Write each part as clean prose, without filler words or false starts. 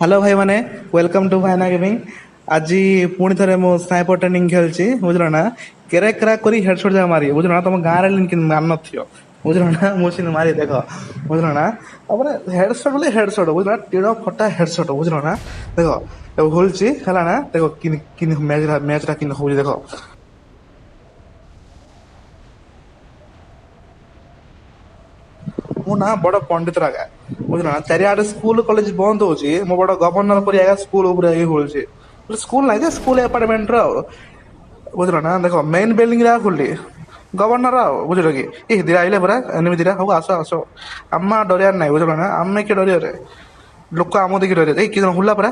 Hello भाई मैंने welcome to भाइना gaming. आज पुणी थे मो स्नाइपर ट्रेनिंग खेलची बुझल ना। क्राक क्राक करी हेडशॉट जा मारी बुझल ना। तुम गाँव रे मान नथियो बुझल ना। मुझे मारी देख बुझल ना। अब हेडशॉट बोले हेडशॉट बुझल टीड़ फटा हेडशॉट बुझल ना। देख अब होलची है ना। देखो किन किन मैच किन हो देखो। मु ना बड़ पंडित रागा बुझल ना। चारिआडे स्कूल कॉलेज बंद होची मो बड़ गवर्नर पर आगा स्कूल ऊपर होलची। स्कूल ना स्कूल अपार्टमेंट रो बुझल ना। देख मेन बिल्डिंग रे खोली गवर्नर बुझल कि ए धीरे आइले परा एनिमी धीरे हो आस आस आम डरियार ना बुझल ना। आम किए डर लोक आम देखिए डर कि हुला परा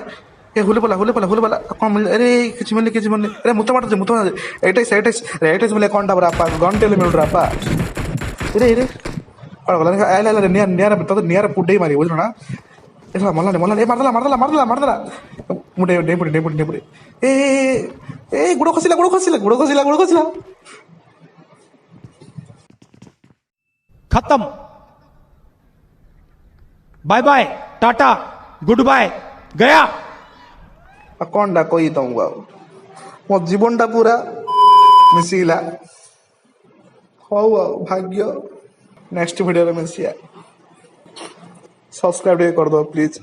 ए हुले पला कौन मिल अरे किसी मिलनी अरे मुत मार मुत एटाइस मिले कौन टापा गन टेल मिल रहा रे आइला नियर तो नियर पुडे मारी बुझल ना। मल्ला ए मारदला मुझे डेपुटी ए ए गुड़ खसिला खत्म। Bye bye tata goodbye गया। कौन डा कही तुमको मो जीवन टा पूरा मिसिला हौ भाग्य नेक्स्ट वीडियो में मिसिया सब्सक्राइब कर दो प्लीज।